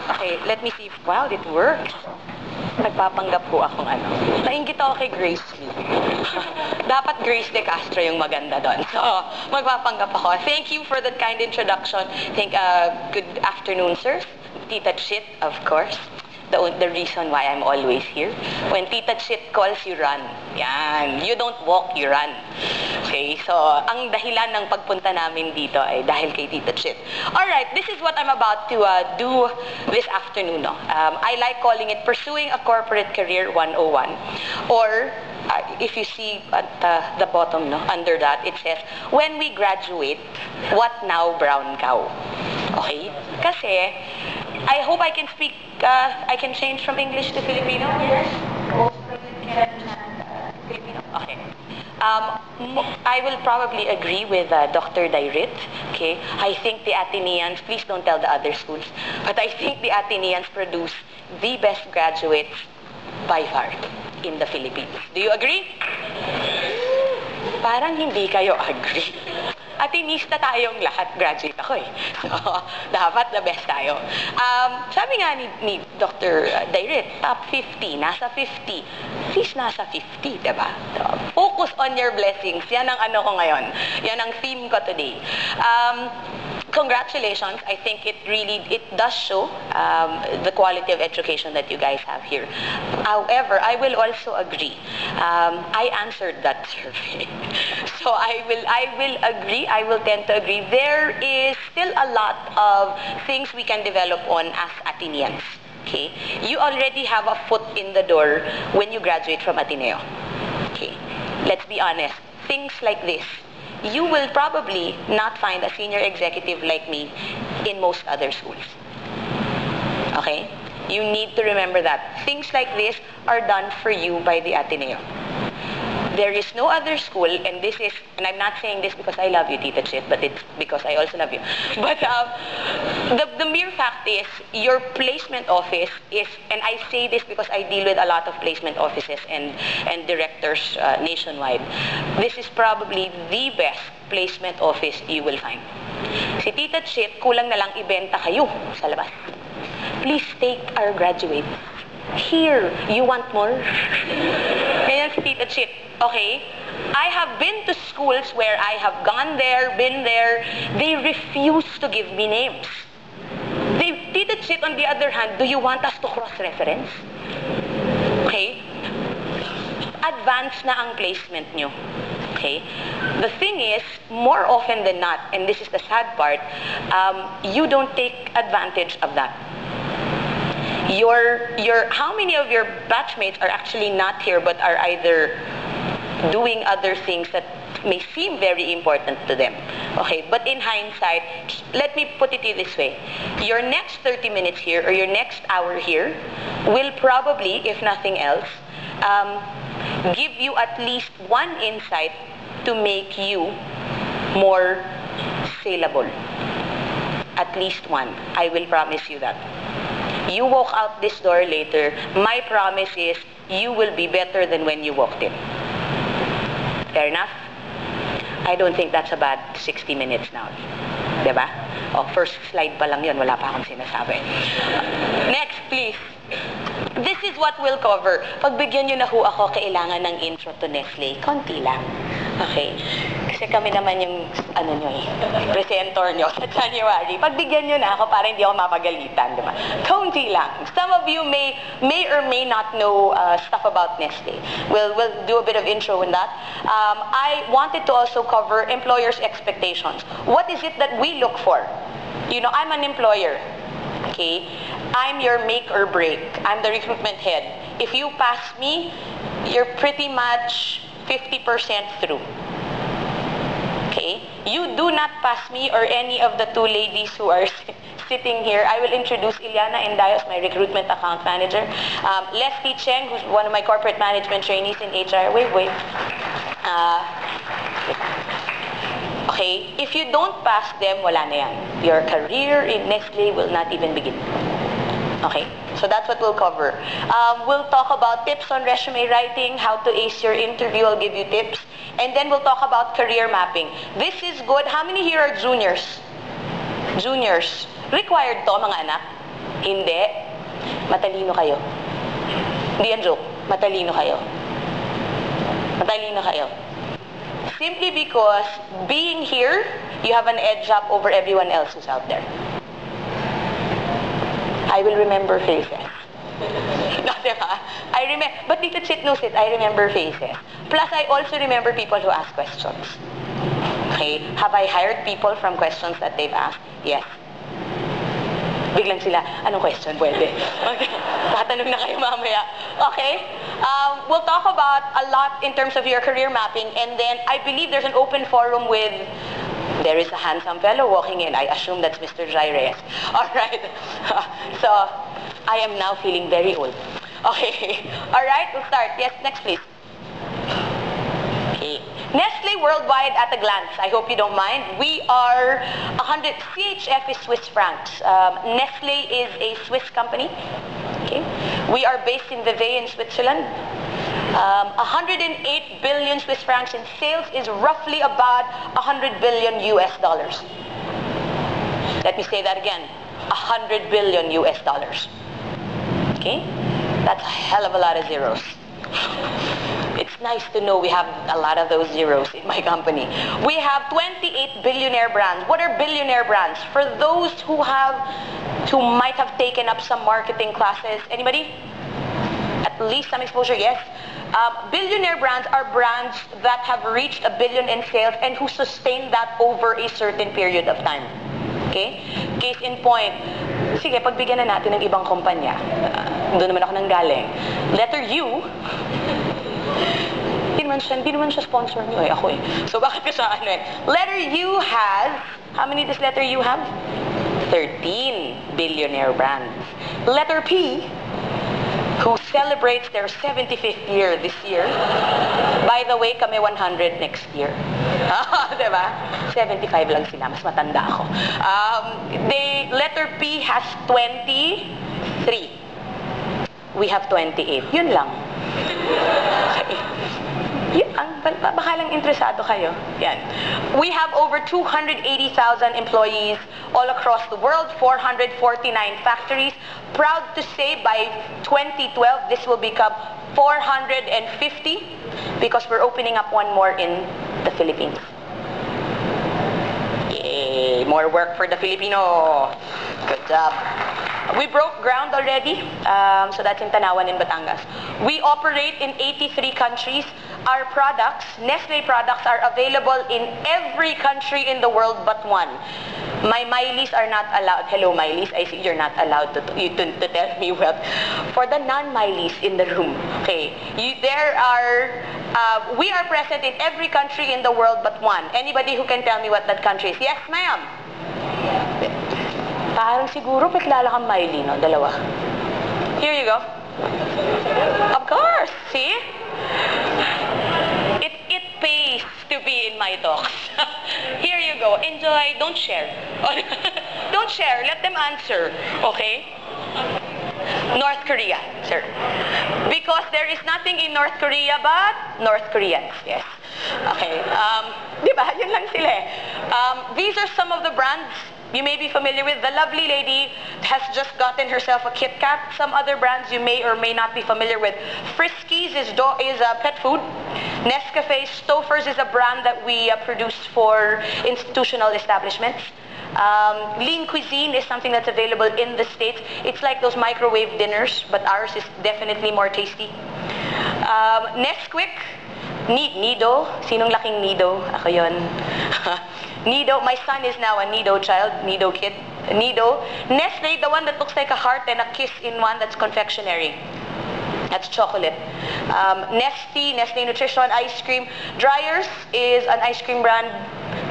Okay, let me see. Wow, it works. Nagpapanggap po akong ano. Nainggit ako kay Grace Lee. Dapat Grace De Castro yung maganda doon. So, magpapanggap ako. Thank you for that kind introduction. Good afternoon, sir. Tita Chit, of course. The reason why I'm always here. When Tita Chit calls, you run. Yan. You don't walk, you run. Okay, so ang dahilan ng pagpunta namin dito ay dahil kay Tita Chit. Alright, this is what I'm about to do this afternoon. No? I like calling it Pursuing a Corporate Career 101. Or, if you see at the bottom, no, under that, it says, when we graduate, what now, brown cow? Okay? Kasi, I hope I can speak, I can change from English to Filipino. Yes? Filipino. Okay. I will probably agree with Dr. Dairit. Okay? I think the Ateneans, please don't tell the other schools, but I think the Ateneans produce the best graduates by far in the Philippines. Do you agree? Parang hindi kayo agree. Atenista tayong lahat, graduate ako eh. So, dapat the best tayo. Sabi nga ni Dr. Dairit, top 50, nasa 50. Please, nasa 50, diba? So, focus on your blessings. Yan ang ano ko ngayon. Yan ang theme ko today. Congratulations. I think it does show the quality of education that you guys have here. However, I will also agree. I answered that survey. So I will agree, I will tend to agree. There is still a lot of things we can develop on as Ateneans. Okay? You already have a foot in the door when you graduate from Ateneo. Okay? Let's be honest. Things like this, you will probably not find a senior executive like me in most other schools. Okay? You need to remember that. Things like this are done for you by the Ateneo. There is no other school, and I'm not saying this because I love you, Tita Chit, but it's because I also love you. But the mere fact is, your placement office is, and I say this because I deal with a lot of placement offices and directors nationwide, this is probably the best placement office you will find. Si Tita Chit, kulang na lang ibenta kayo sa labas. Please take our graduates. Here, you want more? Ganyan si Tita Chit. Okay? I have been to schools where I have gone there, been there. They refuse to give me names. Tita Chit, on the other hand, do you want us to cross-reference? Okay? Advance na ang placement nyo. Okay? The thing is, more often than not, and this is the sad part, you don't take advantage of that. How many of your batchmates are actually not here but are either doing other things that may seem very important to them? Okay, but in hindsight, let me put it this way. Your next 30 minutes here or your next hour here will probably, if nothing else, give you at least one insight to make you more saleable. At least one. I will promise you that. You walk out this door later, my promise is you will be better than when you walked in. Fair enough? I don't think that's a bad 60 minutes now. Diba? Oh, first slide pa lang yun, wala pa akong sinasabi. Next, please. This is what we'll cover. Pagbigyan nyo na ho ako, kailangan ng intro to Nestle. Konti lang. Okay? Kasi kami naman yung, presenter nyo sa January. Pagbigyan nyo na ako para hindi ako mapagalitan, diba? Konti lang. Some of you may or may not know stuff about Nestle. We'll do a bit of intro on that. I wanted to also cover employers' expectations. What is it that we look for? You know, I'm an employer. Okay? I'm your make or break. I'm the recruitment head. If you pass me, you're pretty much 50% through. Okay? You do not pass me or any of the two ladies who are sitting here. I will introduce Ileana Indayos, my recruitment account manager. Leslie Cheng, who's one of my corporate management trainees in HR. Wait. Okay? If you don't pass them, wala na yan. Your career in Nestle will not even begin. Okay, so that's what we'll cover. We'll talk about tips on resume writing, how to ace your interview, I'll give you tips. And then we'll talk about career mapping. This is good. How many here are juniors? Juniors. Required to, mga anak? Hindi. Matalino kayo. Hindi yan joke. Matalino kayo. Matalino kayo. Simply because being here, you have an edge up over everyone else who's out there. I will remember faces. No, diba? But dito sit, no sit, I remember faces. Plus, I also remember people who ask questions. Okay? Have I hired people from questions that they've asked? Yes. Biglang sila, anong question pwede? Okay. Tatanong na kayo mamaya. Okay? We'll talk about a lot in terms of your career mapping, and then I believe there's an open forum with, there is a handsome fellow walking in. I assume that's Mr. Jairez. All right. So, I am now feeling very old. Okay. All right, we'll start. Yes, next please. Okay. Nestle worldwide at a glance. I hope you don't mind. We are 100, CHF is Swiss francs. Nestle is a Swiss company. Okay. We are based in Vevey in Switzerland. 108 billion Swiss francs in sales is roughly about 100 billion US dollars. Let me say that again. 100 billion US dollars. Okay? That's a hell of a lot of zeros. It's nice to know we have a lot of those zeros in my company. We have 28 billionaire brands. What are billionaire brands? For those who might have taken up some marketing classes, anybody? At least some exposure, yes. Billionaire brands are brands that have reached $1 billion in sales and who sustain that over a certain period of time. Okay? Case in point, sige, pagbigyan na natin ng ibang kumpanya. Doon naman ako nanggaling. Letter U, hindi naman siya sponsor niyo ako eh. So bakit ka sa ano eh? Letter U has, how many does letter U have? 13 billionaire brands. Letter P, who celebrates their 75th year this year. By the way, kami 100 next year. Diba? 75 lang sila. Mas matanda ako. Letter P has 23. We have 28. Yun lang. Okay. Baka lang interesado kayo. Yan. We have over 280,000 employees all across the world, 449 factories. Proud to say by 2012, this will become 450 because we're opening up one more in the Philippines. Yay! More work for the Filipino. Good job. We broke ground already, so that's in Tanawan in Batangas. We operate in 83 countries. Our products, Nestle products, are available in every country in the world but one. My Mylis are not allowed. Hello, Mylis. I see you're not allowed to tell me well. For the non-Mylis in the room, okay, we are present in every country in the world but one. Anybody who can tell me what that country is? Yes, ma'am. Parang siguro kilala kang Miley, no? Dalawa. Here you go. Of course. See? It pays to be in my talks. Here you go. Enjoy. Don't share. Don't share. Let them answer. Okay? North Korea, sir. Because there is nothing in North Korea but North Koreans. Yes. Okay. Diba? Yun lang sila eh. These are some of the brands you may be familiar with. The lovely lady has just gotten herself a Kit Kat. Some other brands you may or may not be familiar with. Friskies is a pet food. Nescafe, Stouffer's is a brand that we produce for institutional establishments. Lean Cuisine is something that's available in the States. It's like those microwave dinners, but ours is definitely more tasty. Nesquik, Nido. Sinong laking Nido? Ako yun. Nido, my son is now a Nido child, Nido kid. Nido. Nestle, the one that looks like a heart and a kiss in one, that's confectionery. That's chocolate. Nestle Nutrition Ice Cream. Dryers is an ice cream brand.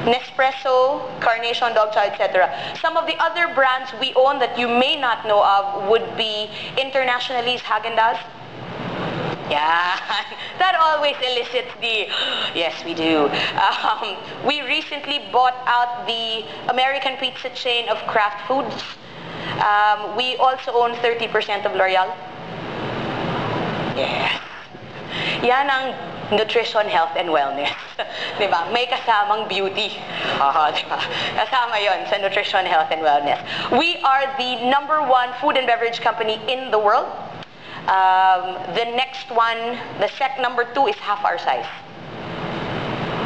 Nespresso, Carnation, Dogchow, etc. Some of the other brands we own that you may not know of would be internationally is Häagen-Dazs. Yeah, that always elicits the, yes, we do. We recently bought out the American pizza chain of Kraft Foods. We also own 30% of L'Oreal. Yes. Yan ang nutrition, health, and wellness. Diba? May kasamang beauty. Diba? Kasama yon sa nutrition, health, and wellness. We are the #1 food and beverage company in the world. The next one, number 2 is half our size.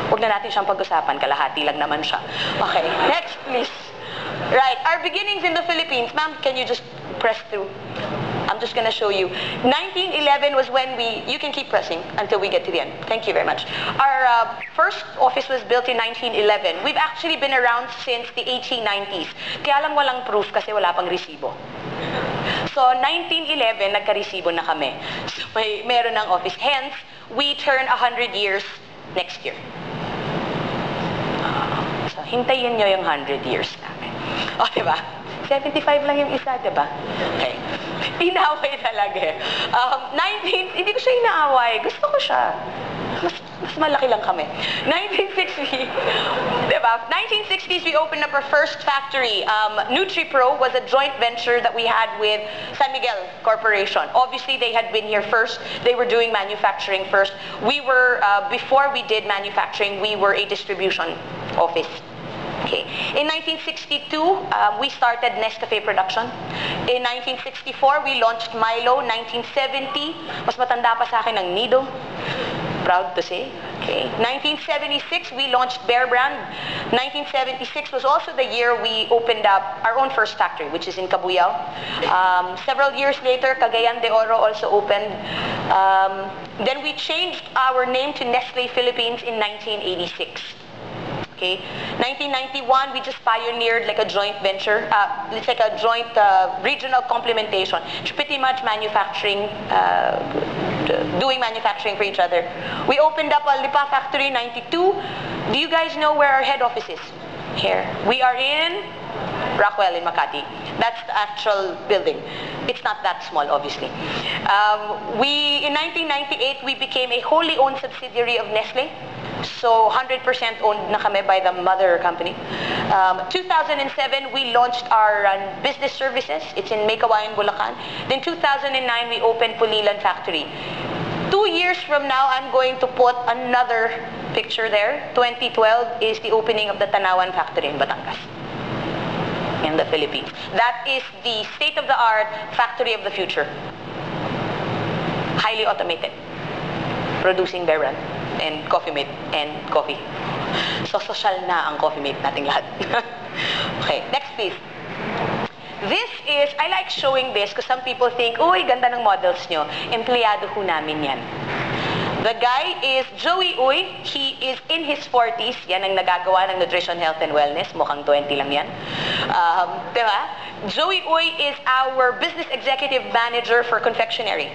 Huwag na natin siyang pag-usapan, kalahati lang naman siya. Okay, next please. Right, our beginnings in the Philippines. Ma'am, can you just press through? I'm just going to show you. 1911 was when you can keep pressing until we get to the end. Thank you very much. Our first office was built in 1911. We've actually been around since the 1890s. Kaya lang walang proof kasi wala pang resibo. So, 1911, nagka-resibo na kami. So, meron ng office. Hence, we turn 100 years next year. So, hintayin nyo yung 100 years namin. O, diba? 75 lang yung isa, diba? Okay. Inaaway talaga eh. Hindi ko siya inaaway. Gusto ko siya. Mas malaki lang kami. 1960, diba? 1960s, we opened up our first factory. NutriPro was a joint venture that we had with San Miguel Corporation. Obviously, they had been here first. They were doing manufacturing first. We were, before we did manufacturing, we were a distribution office. Okay. In 1962, we started Nescafe production. In 1964, we launched Milo. 1970, mas matanda pa sa akin ng Nido. Proud to say. Okay. 1976, we launched Bear Brand. 1976 was also the year we opened up our own first factory, which is in Cabuyao. Several years later, Cagayan de Oro also opened. Then we changed our name to Nestle Philippines in 1986. Okay. 1991, we just pioneered like a joint venture. It's like a joint regional complementation. It's pretty much manufacturing, doing manufacturing for each other. We opened up a Lipa factory in 92. Do you guys know where our head office is? Here. We are in Rockwell in Makati. That's the actual building. It's not that small, obviously. In 1998, we became a wholly owned subsidiary of Nestle. So 100% owned na kami by the mother company. 2007, we launched our business services. It's in Maykawayan, Bulacan. Then 2009, we opened Pulilan Factory. 2 years from now, I'm going to put another picture there. 2012 is the opening of the Tanawan Factory in Batangas, in the Philippines. That is the state-of-the-art factory of the future. Highly automated. Producing Bear Brand and Coffee Mate and coffee. So, social na ang Coffee Mate nating lahat. Okay, next please. This is, I like showing this because some people think, uy, ganda ng models nyo. Empleyado ho namin yan. The guy is Joey Uy. He is in his 40s. Yan ang nagagawa ng Nutrition, Health, and Wellness. Mukhang 20 lang yan. Diba? Joey Uy is our business executive manager for confectionery.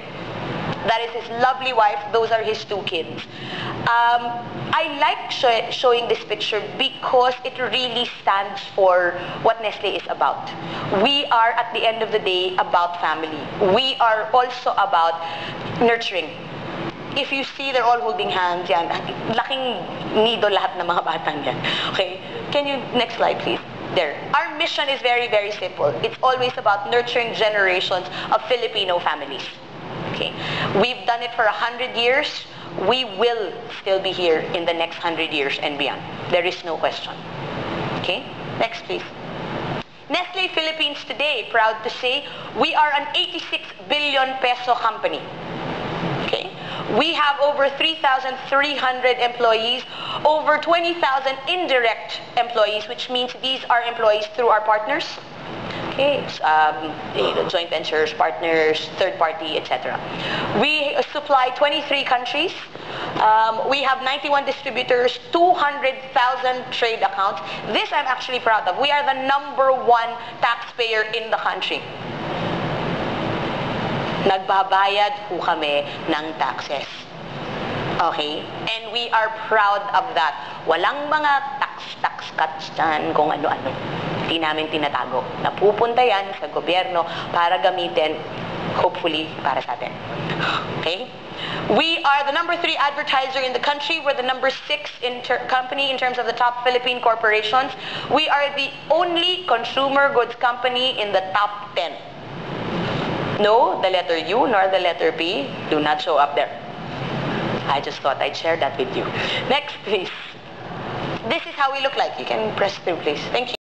That is his lovely wife. Those are his 2 kids. I like showing this picture because it really stands for what Nestle is about. We are, at the end of the day, about family. We are also about nurturing. If you see, they're all holding hands. Yan. Laking nido lahat ng mga batang yan. Okay? Can you, next slide, please? There. Our mission is very, very simple. It's always about nurturing generations of Filipino families. Okay. We've done it for 100 years. We will still be here in the next 100 years and beyond. There is no question. Okay. Next, please. Nestle Philippines today, proud to say, we are an 86 billion peso company. Okay. We have over 3,300 employees, over 20,000 indirect employees, which means these are employees through our partners. Okay, joint ventures, partners, third party, etc. We supply 23 countries. We have 91 distributors, 200,000 trade accounts. This I'm actually proud of. We are the #1 taxpayer in the country. Nagbabayad po kami ng taxes. Okay? And we are proud of that. Walang mga tax cuts dyan, kung ano-ano. Hindi namin tinatago. Napupunta yan sa gobyerno para gamitin, hopefully, para sa atin. Okay? We are the #3 advertiser in the country. We're the #6 company in terms of the top Philippine corporations. We are the only consumer goods company in the top 10. No, the letter U nor the letter P do not show up there. I just thought I'd share that with you. Next, please. This is how we look like. You can press through, please. Thank you.